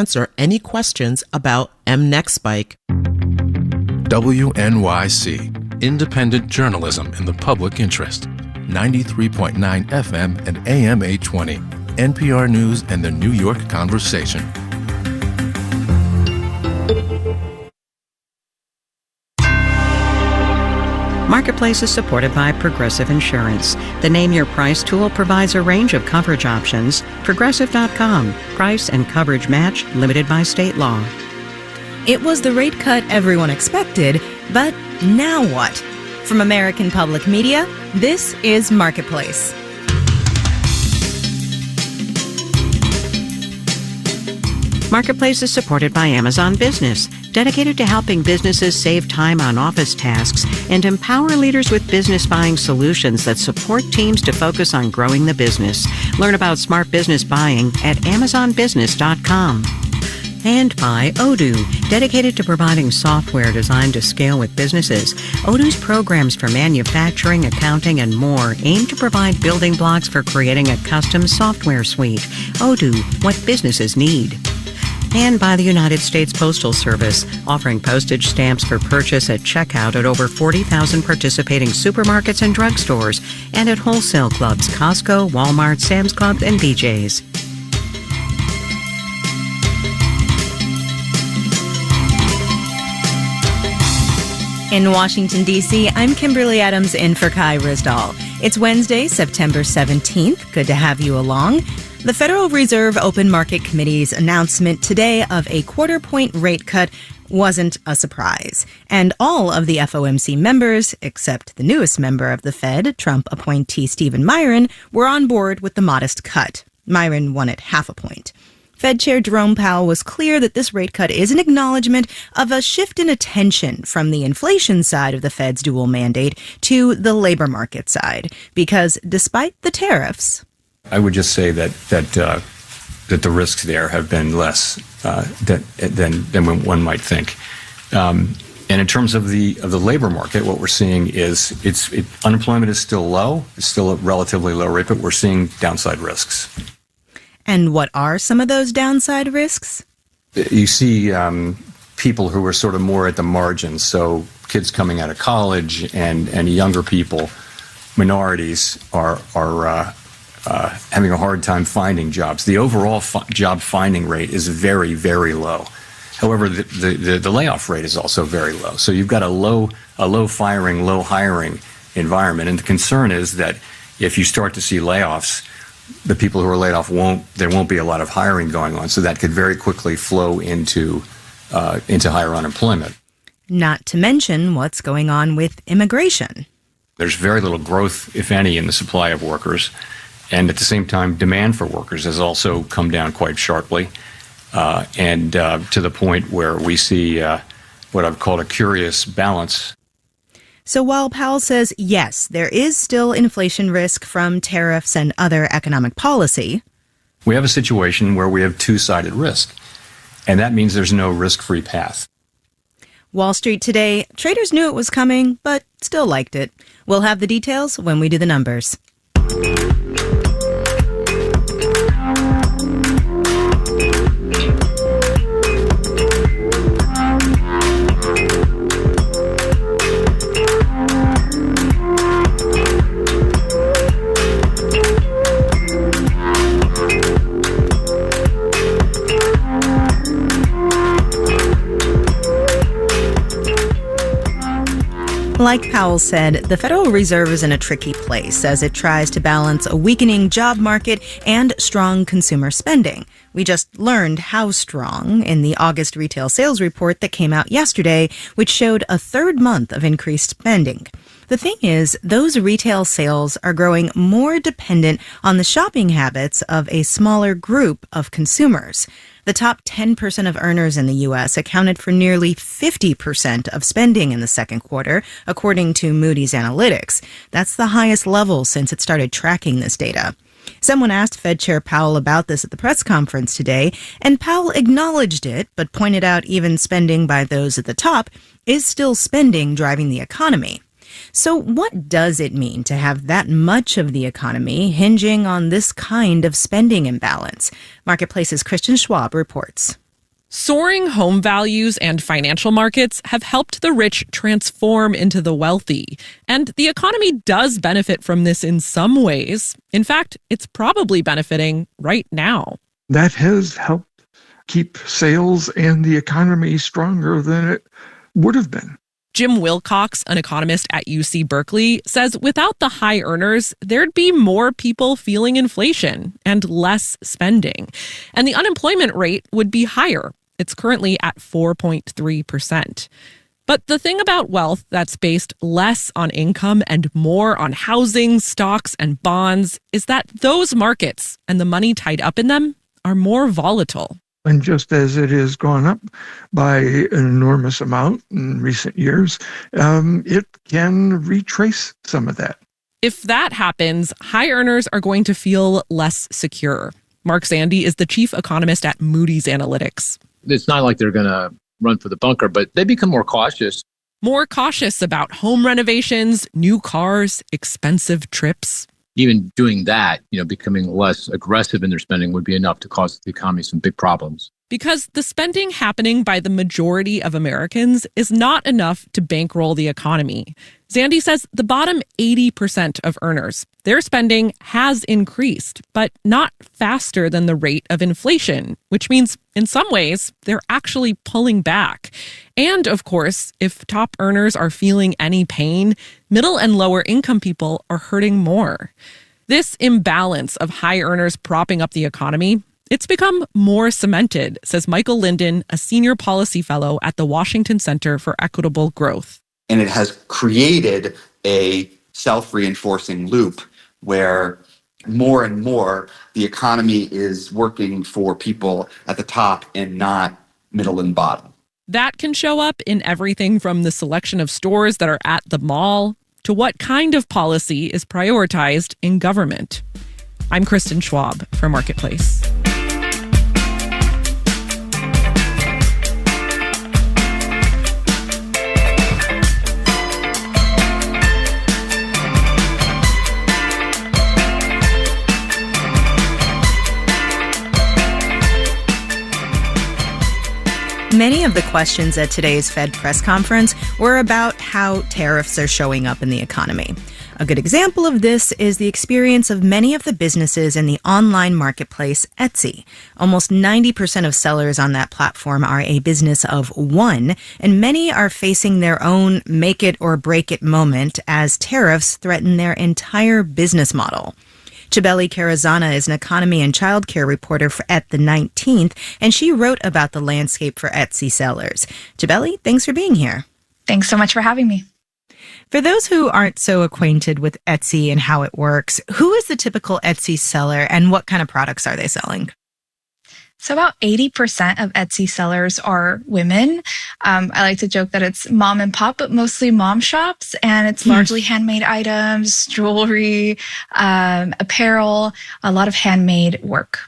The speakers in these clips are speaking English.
answer any questions about mNEXSpike. WNYC, independent journalism in the public interest. 93.9 FM and AM 820. NPR News and the New York Conversation. Marketplace is supported by Progressive Insurance. The Name Your Price tool provides a range of coverage options. Progressive.com. Price and coverage match limited by state law. It was the rate cut everyone expected, but now what? From American Public Media, this is Marketplace. Marketplace is supported by Amazon Business, dedicated to helping businesses save time on office tasks and empower leaders with business buying solutions that support teams to focus on growing the business. Learn about smart business buying at amazonbusiness.com. And by Odoo, dedicated to providing software designed to scale with businesses. Odoo's programs for manufacturing, accounting, and more aim to provide building blocks for creating a custom software suite. Odoo, what businesses need. And by the United States Postal Service, offering postage stamps for purchase at checkout at over 40,000 participating supermarkets and drugstores, and at wholesale clubs Costco, Walmart, Sam's Club, and BJ's. In Washington, D.C., I'm Kimberly Adams in for Kai Risdall. It's Wednesday, September 17th. Good to have you along. The Federal Reserve Open Market Committee's announcement today of a quarter-point rate cut wasn't a surprise. And all of the FOMC members, except the newest member of the Fed, Trump appointee Stephen Miron, were on board with the modest cut. Miron won it half a point. Fed Chair Jerome Powell was clear that this rate cut is an acknowledgement of a shift in attention from the inflation side of the Fed's dual mandate to the labor market side. Because despite the tariffs, I would just say that the risks there have been less than one might think. And in terms of the labor market, what we're seeing is unemployment is still low. It's still a relatively low rate, but we're seeing downside risks. And what are some of those downside risks? You see people who are sort of more at the margins, so kids coming out of college and younger people, minorities are having a hard time finding jobs. The overall job finding rate is very, very low. However, the layoff rate is also very low. So you've got a low firing, low hiring environment. And the concern is that if you start to see layoffs, the people who are laid off there won't be a lot of hiring going on. So that could very quickly flow into higher unemployment. Not to mention what's going on with immigration. There's very little growth, if any, in the supply of workers. And at the same time, demand for workers has also come down quite sharply, and to the point where we see what I've called a curious balance. So while Powell says, yes, there is still inflation risk from tariffs and other economic policy, we have a situation where we have two-sided risk, and that means there's no risk-free path. Wall Street today, traders knew it was coming, but still liked it. We'll have the details when we do the numbers. Like Powell said, the Federal Reserve is in a tricky place as it tries to balance a weakening job market and strong consumer spending. We just learned how strong in the August retail sales report that came out yesterday, which showed a third month of increased spending. The thing is, those retail sales are growing more dependent on the shopping habits of a smaller group of consumers. The top 10% of earners in the U.S. accounted for nearly 50% of spending in the second quarter, according to Moody's Analytics. That's the highest level since it started tracking this data. Someone asked Fed Chair Powell about this at the press conference today, and Powell acknowledged it, but pointed out even spending by those at the top is still spending driving the economy. So what does it mean to have that much of the economy hinging on this kind of spending imbalance? Marketplace's Christian Schwab reports. Soaring home values and financial markets have helped the rich transform into the wealthy. And the economy does benefit from this in some ways. In fact, it's probably benefiting right now. That has helped keep sales and the economy stronger than it would have been. Jim Wilcox, an economist at UC Berkeley, says without the high earners, there'd be more people feeling inflation and less spending. And the unemployment rate would be higher. It's currently at 4.3%. But the thing about wealth that's based less on income and more on housing, stocks, and bonds is that those markets and the money tied up in them are more volatile. And just as it has gone up by an enormous amount in recent years, it can retrace some of that. If that happens, high earners are going to feel less secure. Mark Zandi is the chief economist at Moody's Analytics. It's not like they're going to run for the bunker, but they become more cautious. More cautious about home renovations, new cars, expensive trips. Even doing that, becoming less aggressive in their spending would be enough to cause the economy some big problems. Because the spending happening by the majority of Americans is not enough to bankroll the economy. Zandi says the bottom 80% of earners, their spending has increased, but not faster than the rate of inflation, which means in some ways they're actually pulling back. And of course, if top earners are feeling any pain, middle and lower income people are hurting more. This imbalance of high earners propping up the economy, it's become more cemented, says Michael Linden, a senior policy fellow at the Washington Center for Equitable Growth. And it has created a self-reinforcing loop where more and more the economy is working for people at the top and not middle and bottom. That can show up in everything from the selection of stores that are at the mall to what kind of policy is prioritized in government. I'm Kristen Schwab for Marketplace. Many of the questions at today's Fed press conference were about how tariffs are showing up in the economy. A good example of this is the experience of many of the businesses in the online marketplace Etsy. Almost 90% of sellers on that platform are a business of one, and many are facing their own make it or break it moment as tariffs threaten their entire business model. Cibele Carazana is an economy and childcare reporter at the 19th, and she wrote about the landscape for Etsy sellers. Cibele, thanks for being here. Thanks so much for having me. For those who aren't so acquainted with Etsy and how it works, who is the typical Etsy seller and what kind of products are they selling? So about 80% of Etsy sellers are women. I like to joke that it's mom and pop, but mostly mom shops. And it's largely handmade items, jewelry, apparel, a lot of handmade work.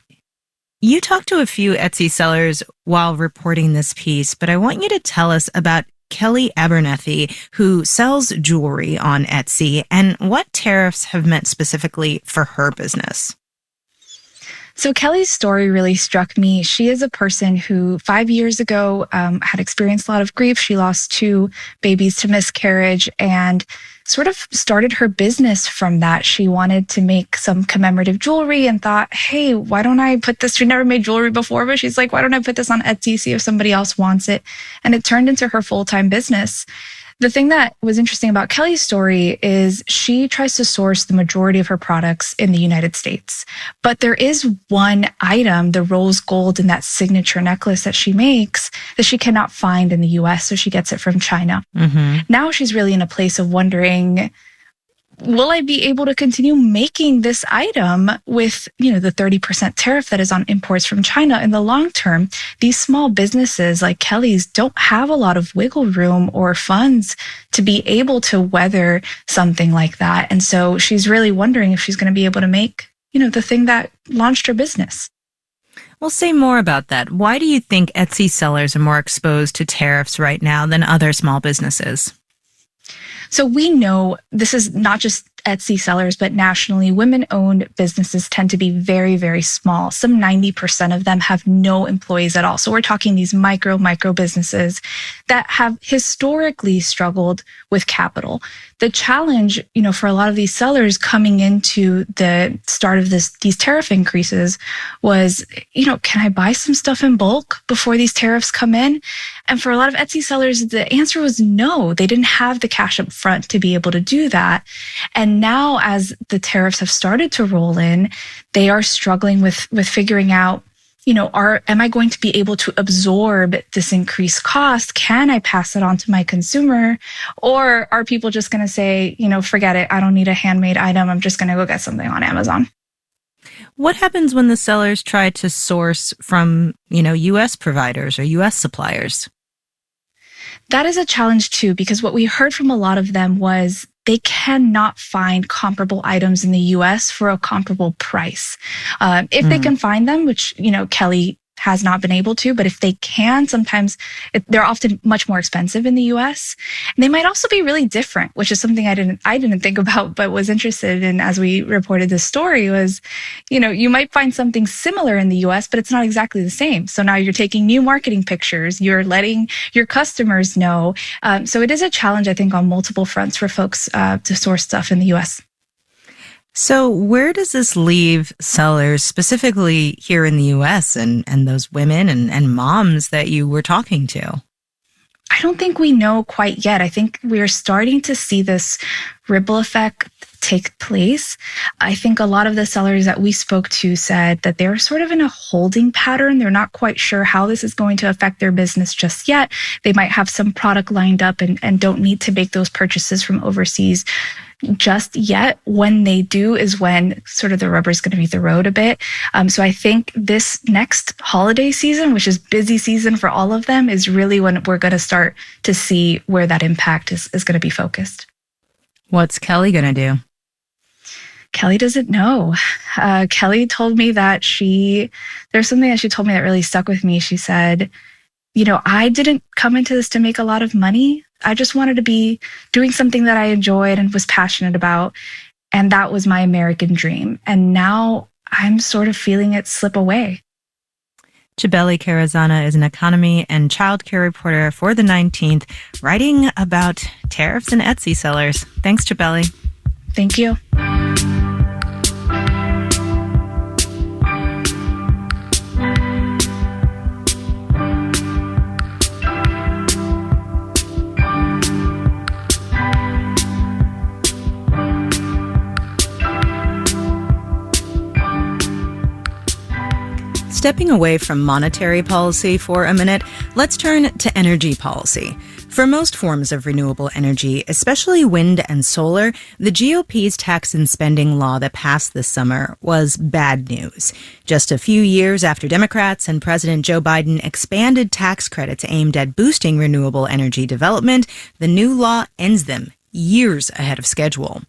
You talked to a few Etsy sellers while reporting this piece, but I want you to tell us about Kelly Abernethy, who sells jewelry on Etsy, and what tariffs have meant specifically for her business. So Kelly's story really struck me. She is a person who 5 years ago had experienced a lot of grief. She lost 2 babies to miscarriage and sort of started her business from that. She wanted to make some commemorative jewelry and thought, hey, why don't I put this? She never made jewelry before, but she's like, why don't I put this on Etsy, see if somebody else wants it? And it turned into her full-time business. The thing that was interesting about Kelly's story is she tries to source the majority of her products in the United States. But there is one item, the rose gold in that signature necklace that she makes, that she cannot find in the US, so she gets it from China. Now she's really in a place of wondering, will I be able to continue making this item with, the 30% tariff that is on imports from China in the long term? These small businesses like Kelly's don't have a lot of wiggle room or funds to be able to weather something like that. And so she's really wondering if she's going to be able to make, the thing that launched her business. Well, say more about that. Why do you think Etsy sellers are more exposed to tariffs right now than other small businesses? So we know this is not just just Etsy sellers, but nationally, women-owned businesses tend to be very, very small. Some 90% of them have no employees at all. So we're talking these micro businesses that have historically struggled with capital. The challenge, for a lot of these sellers coming into the start of these tariff increases was, can I buy some stuff in bulk before these tariffs come in? And for a lot of Etsy sellers, the answer was no. They didn't have the cash up front to be able to do that. And now as the tariffs have started to roll in, they are struggling with figuring out, am I going to be able to absorb this increased cost? Can I pass it on to my consumer? Or are people just going to say, forget it, I don't need a handmade item, I'm just going to go get something on Amazon? What happens when the sellers try to source from, U.S. providers or U.S. suppliers? That is a challenge too, because what we heard from a lot of them was they cannot find comparable items in the U.S. for a comparable price. If they can find them, which, Kelly has not been able to, but if they can, sometimes they're often much more expensive in the U.S. And they might also be really different, which is something I didn't think about, but was interested in as we reported this story was, you might find something similar in the U.S., but it's not exactly the same. So now you're taking new marketing pictures, you're letting your customers know. So it is a challenge, I think, on multiple fronts for folks to source stuff in the U.S. So where does this leave sellers, specifically here in the U.S. and those women and moms that you were talking to? I don't think we know quite yet. I think we're starting to see this ripple effect take place. I think a lot of the sellers that we spoke to said that they're sort of in a holding pattern. They're not quite sure how this is going to affect their business just yet. They might have some product lined up and don't need to make those purchases from overseas just yet. When they do is when sort of the rubber is going to meet the road a bit. So I think this next holiday season, which is busy season for all of them, is really when we're going to start to see where that impact is going to be focused. What's Kelly going to do? Kelly doesn't know. Kelly told me that there's something that she told me that really stuck with me. She said, I didn't come into this to make a lot of money. I just wanted to be doing something that I enjoyed and was passionate about. And that was my American dream. And now I'm sort of feeling it slip away. Cibele Carrizana is an economy and childcare reporter for the 19th, writing about tariffs and Etsy sellers. Thanks, Cibele. Thank you. Stepping away from monetary policy for a minute, let's turn to energy policy. For most forms of renewable energy, especially wind and solar, the GOP's tax and spending law that passed this summer was bad news. Just a few years after Democrats and President Joe Biden expanded tax credits aimed at boosting renewable energy development, the new law ends them years ahead of schedule.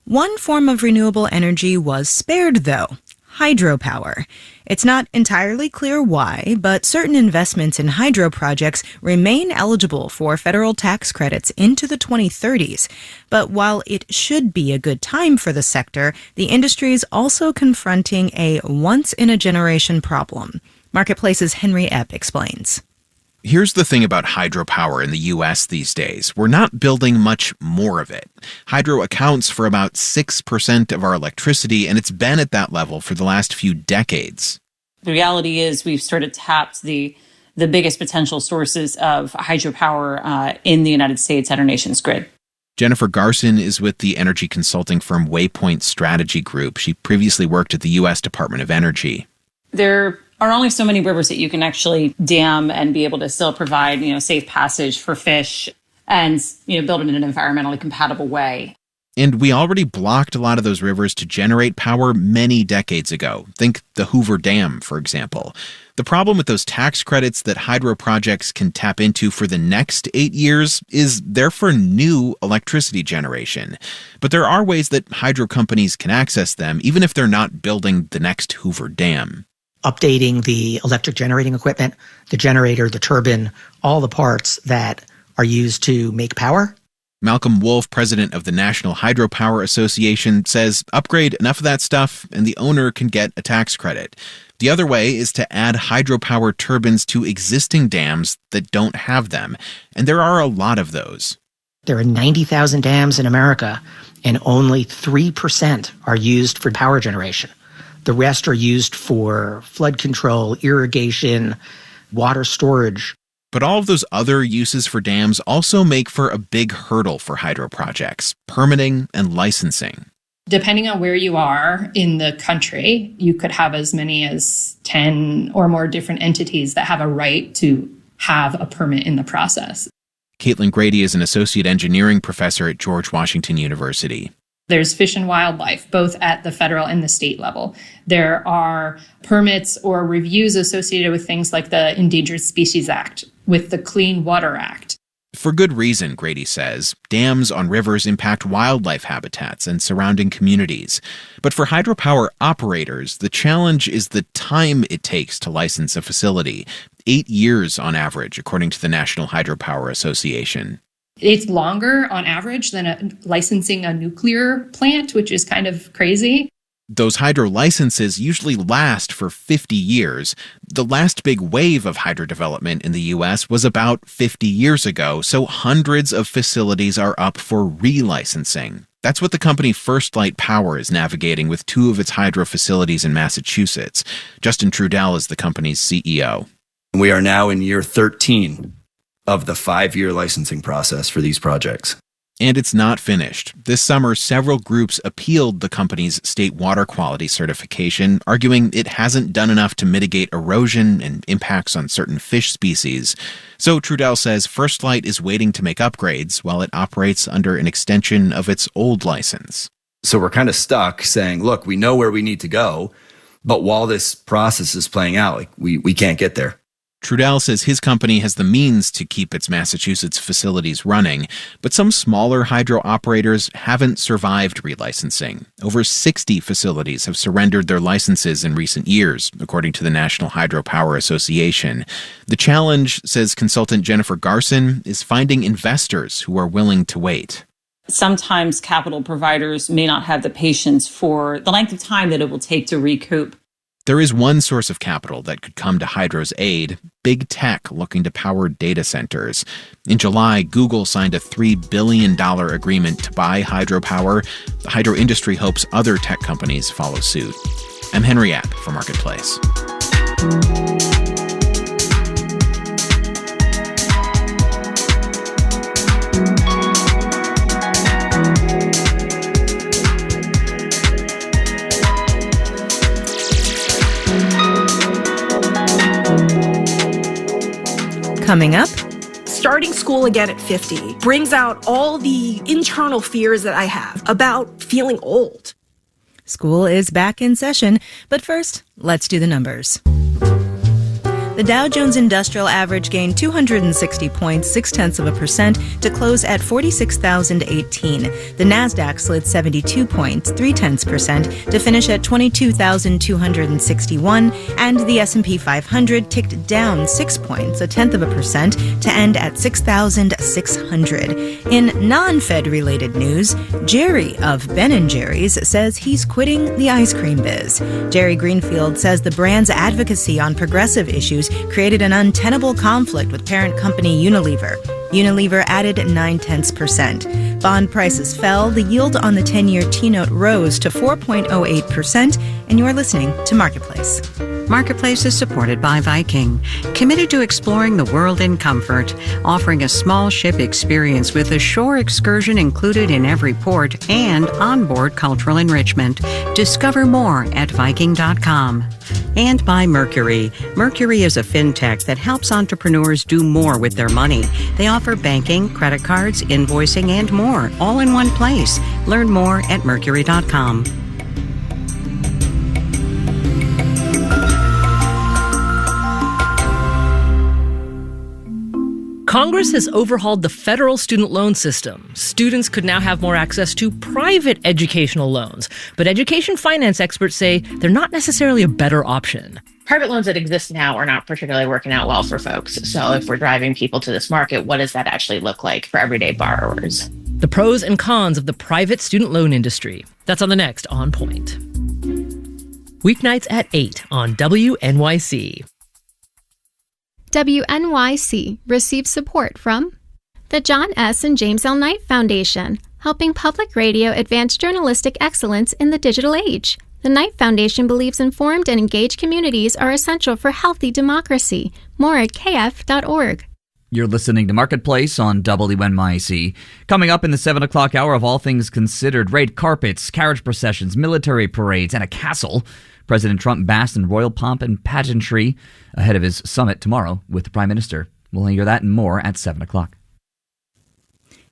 One form of renewable energy was spared, though: hydropower. It's not entirely clear why, but certain investments in hydro projects remain eligible for federal tax credits into the 2030s. But while it should be a good time for the sector, the industry is also confronting a once-in-a-generation problem. Marketplace's Henry Epp explains. Here's the thing about hydropower in the U.S. these days. We're not building much more of it. Hydro accounts for about 6% of our electricity, and it's been at that level for the last few decades. The reality is we've sort of tapped the biggest potential sources of hydropower in the United States at our nation's grid. Jennifer Garson is with the energy consulting firm Waypoint Strategy Group. She previously worked at the U.S. Department of Energy. There are only so many rivers that you can actually dam and be able to still provide, safe passage for fish and, build it in an environmentally compatible way. And we already blocked a lot of those rivers to generate power many decades ago. Think the Hoover Dam, for example. The problem with those tax credits that hydro projects can tap into for the next 8 years is they're for new electricity generation. But there are ways that hydro companies can access them, even if they're not building the next Hoover Dam. Updating the electric generating equipment, the generator, the turbine, all the parts that are used to make power Malcolm Wolf, president of the National Hydropower Association, says upgrade enough of that stuff and the owner can get a tax credit. The other way is to add hydropower turbines to existing dams that don't have them. And there are a lot of those. There are 90,000 dams in America, and only 3% are used for power generation. The rest are used for flood control, irrigation, water storage. But all of those other uses for dams also make for a big hurdle for hydro projects, permitting and licensing. Depending on where you are in the country, you could have as many as 10 or more different entities that have a right to have a permit in the process. Caitlin Grady is an associate engineering professor at George Washington University. There's Fish and Wildlife, both at the federal and the state level. There are permits or reviews associated with things like the Endangered Species Act, with the Clean Water Act. For good reason, Grady says. Dams on rivers impact wildlife habitats and surrounding communities. But for hydropower operators, the challenge is the time it takes to license a facility. 8 years on average, according to the National Hydropower Association. It's longer on average than licensing a nuclear plant, which is kind of crazy. Those hydro licenses usually last for 50 years. The last big wave of hydro development in the U.S. was about 50 years ago, so hundreds of facilities are up for relicensing. That's what the company First Light Power is navigating with 2 of its hydro facilities in Massachusetts. Justin Trudell is the company's CEO. We are now in year 13 of the 5-year licensing process for these projects. And it's not finished. This summer, several groups appealed the company's state water quality certification, arguing it hasn't done enough to mitigate erosion and impacts on certain fish species. So Trudell says First Light is waiting to make upgrades while it operates under an extension of its old license. So we're kind of stuck saying, look, we know where we need to go, but while this process is playing out, we can't get there. Trudell says his company has the means to keep its Massachusetts facilities running, but some smaller hydro operators haven't survived relicensing. Over 60 facilities have surrendered their licenses in recent years, according to the National Hydropower Association. The challenge, says consultant Jennifer Garson, is finding investors who are willing to wait. Sometimes capital providers may not have the patience for the length of time that it will take to recoup. There is one source of capital that could come to Hydro's aid, big tech looking to power data centers. In July, Google signed a $3 billion agreement to buy hydropower. The hydro industry hopes other tech companies follow suit. I'm Henry App for Marketplace. Coming up, starting school again at 50 brings out all the internal fears that I have about feeling old. School is back in session, but first, let's do the numbers. The Dow Jones Industrial Average gained 260 points, 0.6%, to close at 46,018. The Nasdaq slid 72 points, 0.3%, to finish at 22,261, and the S&P 500 ticked down 6 points, 0.1%, to end at 6,600. In non-Fed related news, Jerry of Ben & Jerry's says he's quitting the ice cream biz. Jerry Greenfield says the brand's advocacy on progressive issues created an untenable conflict with parent company Unilever. Unilever added 0.9%. Bond prices fell. The yield on the 10-year T-note rose to 4.08%. And you're listening to Marketplace. Marketplace is supported by Viking, committed to exploring the world in comfort, offering a small ship experience with a shore excursion included in every port and onboard cultural enrichment. Discover more at Viking.com. And by Mercury. Mercury is a fintech that helps entrepreneurs do more with their money. They offer banking, credit cards, invoicing, and more, all in one place. Learn more at Mercury.com. Congress has overhauled the federal student loan system. Students could now have more access to private educational loans, but education finance experts say they're not necessarily a better option. Private loans that exist now are not particularly working out well for folks. So if we're driving people to this market, what does that actually look like for everyday borrowers? The pros and cons of the private student loan industry. That's on the next On Point. Weeknights at 8 on WNYC. WNYC receives support from the John S. and James L. Knight Foundation, helping public radio advance journalistic excellence in the digital age. The Knight Foundation believes informed and engaged communities are essential for healthy democracy. More at kf.org. You're listening to Marketplace on WNYC. Coming up in the 7 o'clock hour of All Things Considered, red carpets, carriage processions, military parades, and a castle. President Trump basked in royal pomp and pageantry ahead of his summit tomorrow with the Prime Minister. We'll hear that and more at 7 o'clock.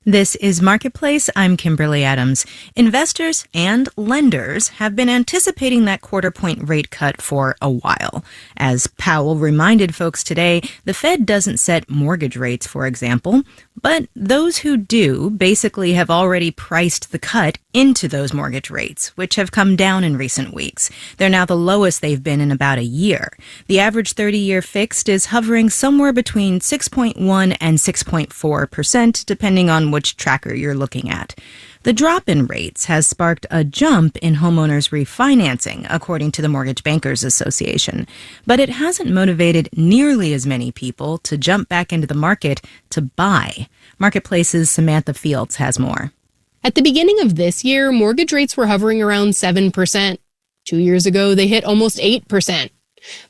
This is Marketplace. I'm Kimberly Adams. Investors and lenders have been anticipating that quarter-point rate cut for a while. As Powell reminded folks today, the Fed doesn't set mortgage rates, for example, but those who do basically have already priced the cut into those mortgage rates, which have come down in recent weeks. They're now the lowest they've been in about a year. The average 30-year fixed is hovering somewhere between 6.1 and 6.4%, depending on which tracker you're looking at. The drop in rates has sparked a jump in homeowners refinancing, according to the Mortgage Bankers Association. But it hasn't motivated nearly as many people to jump back into the market to buy. Marketplace's Samantha Fields has more. At the beginning of this year, mortgage rates were hovering around 7%. 2 years ago, they hit almost 8%.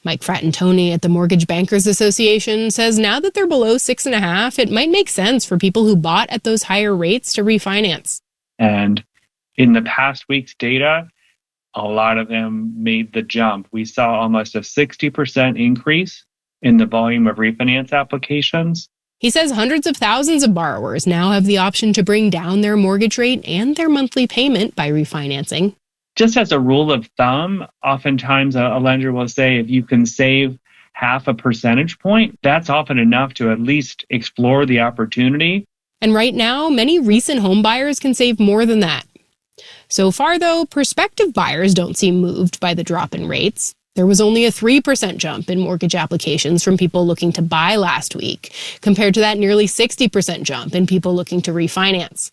Mike Fratantoni at the Mortgage Bankers Association says now that they're below 6.5%, it might make sense for people who bought at those higher rates to refinance. And in the past week's data, a lot of them made the jump. We saw almost a 60% increase in the volume of refinance applications. He says hundreds of thousands of borrowers now have the option to bring down their mortgage rate and their monthly payment by refinancing. Just as a rule of thumb, oftentimes a lender will say if you can save half a percentage point, that's often enough to at least explore the opportunity. And right now, many recent home buyers can save more than that. So far, though, prospective buyers don't seem moved by the drop in rates. There was only a 3% jump in mortgage applications from people looking to buy last week, compared to that nearly 60% jump in people looking to refinance.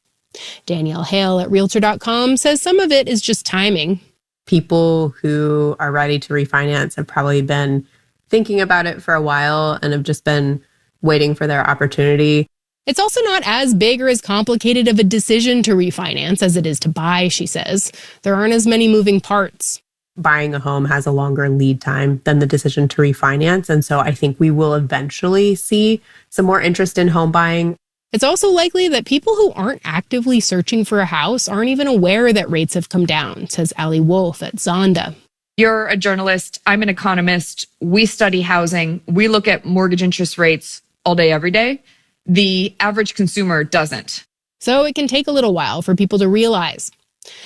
Danielle Hale at Realtor.com says some of it is just timing. People who are ready to refinance have probably been thinking about it for a while and have just been waiting for their opportunity. It's also not as big or as complicated of a decision to refinance as it is to buy, she says. There aren't as many moving parts. Buying a home has a longer lead time than the decision to refinance. And so I think we will eventually see some more interest in home buying. It's also likely that people who aren't actively searching for a house aren't even aware that rates have come down, says Ali Wolf at Zonda. You're a journalist. I'm an economist. We study housing. We look at mortgage interest rates all day, every day. The average consumer doesn't. So it can take a little while for people to realize.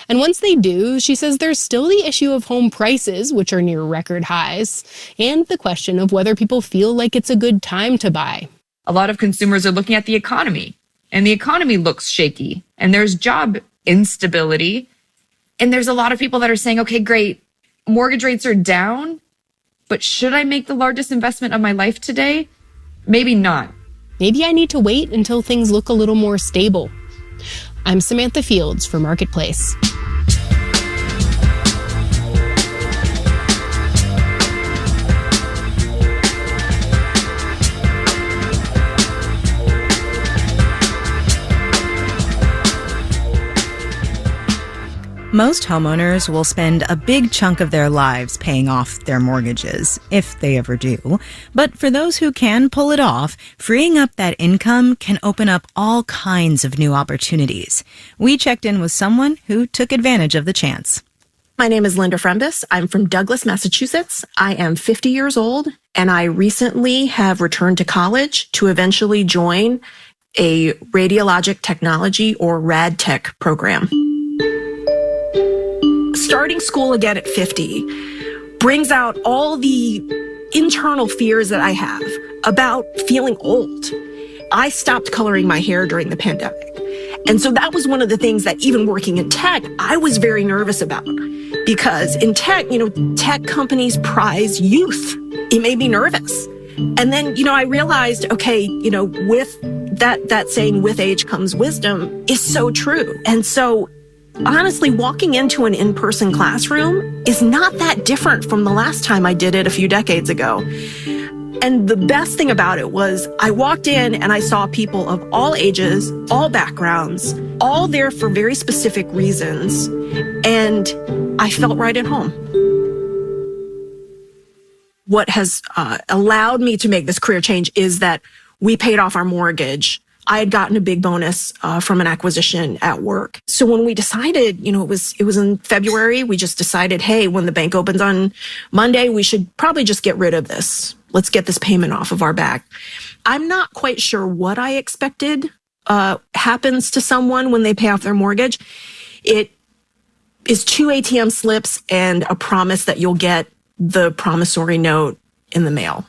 And once they do, she says there's still the issue of home prices, which are near record highs, and the question of whether people feel like it's a good time to buy. A lot of consumers are looking at the economy, and the economy looks shaky, and there's job instability, and there's a lot of people that are saying, okay, great, mortgage rates are down, but should I make the largest investment of my life today? Maybe not. Maybe I need to wait until things look a little more stable. I'm Samantha Fields for Marketplace. Most homeowners will spend a big chunk of their lives paying off their mortgages, if they ever do. But for those who can pull it off, freeing up that income can open up all kinds of new opportunities. We checked in with someone who took advantage of the chance. My name is Linda Frembus. I'm from Douglas, Massachusetts. I am 50 years old, and I recently have returned to college to eventually join a radiologic technology or RadTech program. Starting school again at 50 brings out all the internal fears that I have about feeling old. I stopped coloring my hair during the pandemic. And so that was one of the things that even working in tech, I was very nervous about. Because in tech, tech companies prize youth. It made me nervous. And then, I realized, okay, with that saying, with age comes wisdom, is so true. And so honestly, walking into an in-person classroom is not that different from the last time I did it a few decades ago. And the best thing about it was I walked in and I saw people of all ages, all backgrounds, all there for very specific reasons. And I felt right at home. What has allowed me to make this career change is that we paid off our mortgage. I had gotten a big bonus from an acquisition at work. So when we decided, it was in February, we just decided, hey, when the bank opens on Monday, we should probably just get rid of this. Let's get this payment off of our back. I'm not quite sure what I expected happens to someone when they pay off their mortgage. It is 2 ATM slips and a promise that you'll get the promissory note in the mail.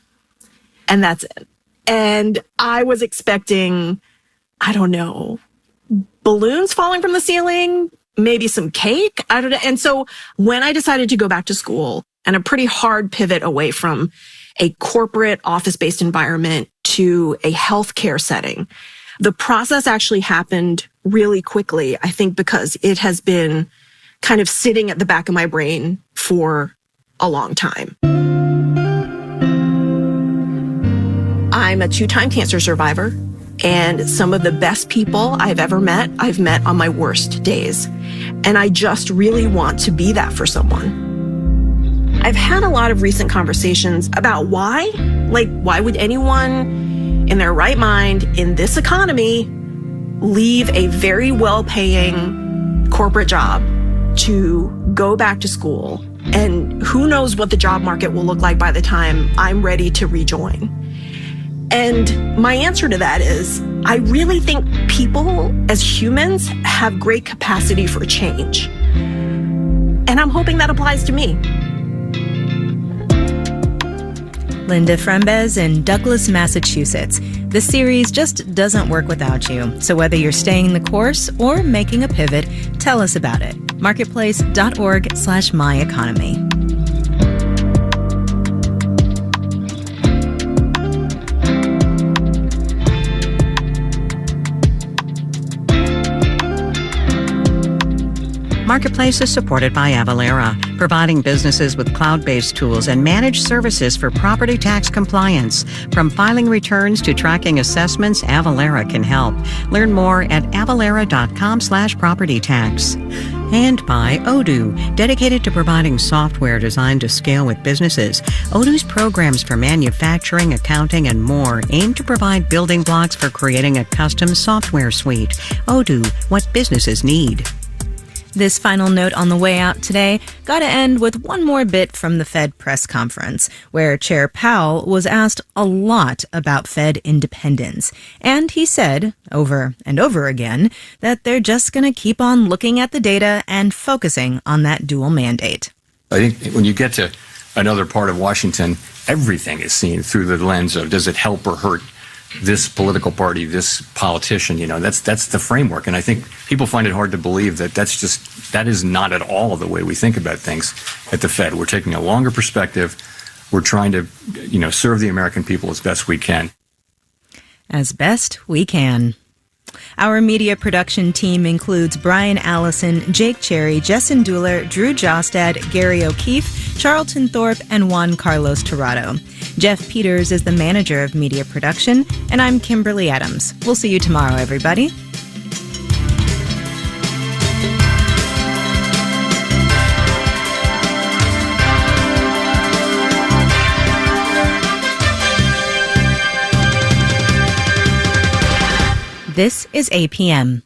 And that's it. And I was expecting, I don't know, balloons falling from the ceiling, maybe some cake. I don't know. And so when I decided to go back to school and a pretty hard pivot away from a corporate office-based environment to a healthcare setting, the process actually happened really quickly, I think, because it has been kind of sitting at the back of my brain for a long time. I'm a 2-time cancer survivor, and some of the best people I've ever met, I've met on my worst days. And I just really want to be that for someone. I've had a lot of recent conversations about why. Like, why would anyone in their right mind in this economy leave a very well-paying corporate job to go back to school? And who knows what the job market will look like by the time I'm ready to rejoin. And my answer to that is, I really think people as humans have great capacity for change. And I'm hoping that applies to me. Linda Frembes in Douglas, Massachusetts. The series just doesn't work without you. So whether you're staying the course or making a pivot, tell us about it. Marketplace.org/myeconomy. Marketplace is supported by Avalara, providing businesses with cloud-based tools and managed services for property tax compliance. From filing returns to tracking assessments, Avalara can help. Learn more at avalara.com/property tax. And by Odoo, dedicated to providing software designed to scale with businesses. Odoo's programs for manufacturing, accounting, and more aim to provide building blocks for creating a custom software suite. Odoo, what businesses need. This final note on the way out today, gotta end with one more bit from the Fed press conference, where Chair Powell was asked a lot about Fed independence. And he said, over and over again, that they're just gonna keep on looking at the data and focusing on that dual mandate. I think when you get to another part of Washington, everything is seen through the lens of, does it help or hurt this political party, this politician? That's the framework. And I think people find it hard to believe that that is not at all the way we think about things at the Fed. We're taking a longer perspective. We're trying to, serve the American people as best we can. As best we can. Our media production team includes Brian Allison, Jake Cherry, Jessen Dueller, Drew Jostad, Gary O'Keefe, Charlton Thorpe, and Juan Carlos Torrado. Jeff Peters is the manager of media production, and I'm Kimberly Adams. We'll see you tomorrow, everybody. This is APM.